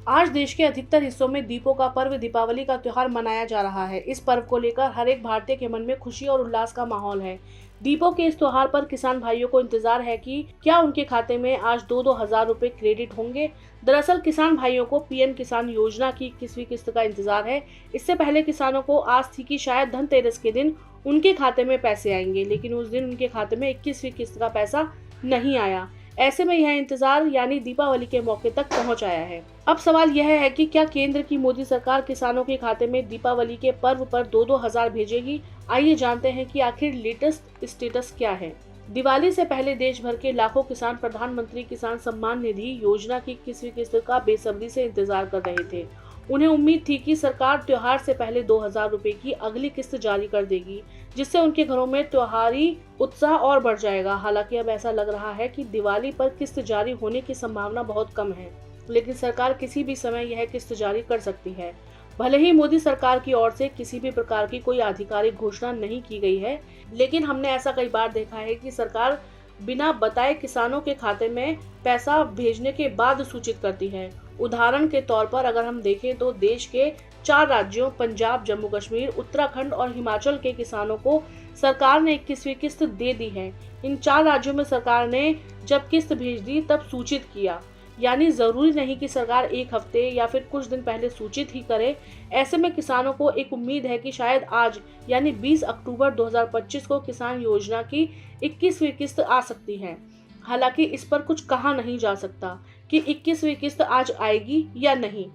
आज देश के अधिकतर हिस्सों में दीपों का पर्व दीपावली का त्योहार मनाया जा रहा है। इस पर्व को लेकर हर एक भारतीय के मन में खुशी और उल्लास का माहौल है। दीपों के इस त्योहार पर किसान भाइयों को इंतजार है कि क्या उनके खाते में आज 2-2 हजार रुपए क्रेडिट होंगे। दरअसल किसान भाइयों को पीएम किसान योजना की 21वीं किस्त का इंतजार है। इससे पहले किसानों को आस थी कि शायद धनतेरस के दिन उनके खाते में पैसे आएंगे, लेकिन उस दिन उनके खाते में 21वीं किस्त का पैसा नहीं आया। ऐसे में यह इंतजार यानी दीपावली के मौके तक पहुंच आया है। अब सवाल यह है कि क्या केंद्र की मोदी सरकार किसानों के खाते में दीपावली के पर्व पर 2-2 हजार भेजेगी। आइए जानते हैं कि आखिर लेटेस्ट स्टेटस क्या है। दिवाली से पहले देश भर के लाखों किसान प्रधानमंत्री किसान सम्मान निधि योजना की 21वीं किस्त का बेसब्री से इंतजार कर रहे थे। उन्हें उम्मीद थी कि सरकार त्योहार से पहले 2 हजार रुपए की अगली किस्त जारी कर देगी, जिससे उनके घरों में त्योहारी उत्साह और बढ़ जाएगा। हालांकि अब ऐसा लग रहा है कि दिवाली पर किस्त जारी होने की संभावना बहुत कम है, लेकिन सरकार किसी भी समय यह किस्त जारी कर सकती है। भले ही मोदी सरकार की ओर से किसी भी प्रकार की कोई आधिकारिक घोषणा नहीं की गई है, लेकिन हमने ऐसा कई बार देखा है कि सरकार बिना बताए किसानों के खाते में पैसा भेजने के बाद सूचित करती है। उदाहरण के तौर पर अगर हम देखें तो देश के 4 राज्यों पंजाब, जम्मू कश्मीर, उत्तराखंड और हिमाचल के किसानों को सरकार ने 21वीं किस्त दे दी है। इन 4 राज्यों में सरकार ने जब किस्त भेज दी तब सूचित किया, यानी जरूरी नहीं कि सरकार एक हफ्ते या फिर कुछ दिन पहले सूचित ही करे। ऐसे में किसानों को एक उम्मीद है कि शायद आज यानी 20 अक्टूबर 2025 को किसान योजना की 21वीं किस्त आ सकती है। हालांकि इस पर कुछ कहा नहीं जा सकता कि 21वीं किस्त आज आएगी या नहीं।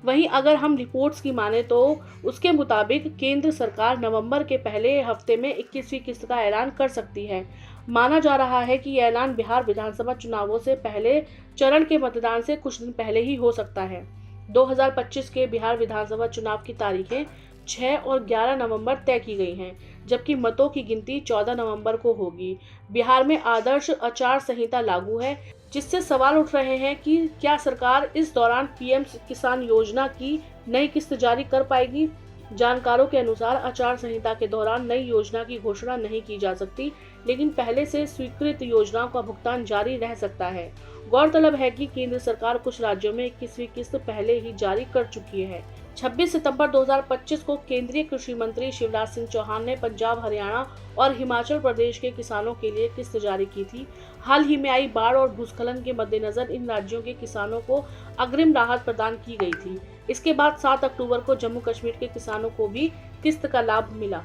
वहीं अगर हम रिपोर्ट्स की माने तो उसके मुताबिक केंद्र सरकार नवंबर के पहले हफ्ते में 21वीं किस्त का ऐलान कर सकती है। माना जा रहा है कि यह ऐलान बिहार विधानसभा चुनावों से पहले चरण के मतदान से कुछ दिन पहले ही हो सकता है। 2025 के बिहार विधानसभा चुनाव की तारीखें 6 और 11 नवंबर तय की गई हैं, जबकि मतों की गिनती 14 नवंबर को होगी। बिहार में आदर्श आचार संहिता लागू है, जिससे सवाल उठ रहे हैं कि क्या सरकार इस दौरान पीएम किसान योजना की नई किस्त जारी कर पाएगी। जानकारों के अनुसार आचार संहिता के दौरान नई योजना की घोषणा नहीं की जा सकती, लेकिन पहले से स्वीकृत योजनाओं का भुगतान जारी रह सकता है। गौरतलब है कि केंद्र सरकार कुछ राज्यों में 21वीं किस्त पहले ही जारी कर चुकी है। 26 सितंबर 2025 को केंद्रीय कृषि मंत्री शिवराज सिंह चौहान ने पंजाब, हरियाणा और हिमाचल प्रदेश के किसानों के लिए किस्त जारी की थी। हाल ही में आई बाढ़ और भूस्खलन के मद्देनजर इन राज्यों के किसानों को अग्रिम राहत प्रदान की गई थी। इसके बाद 7 अक्टूबर को जम्मू कश्मीर के किसानों को भी किस्त का लाभ मिला।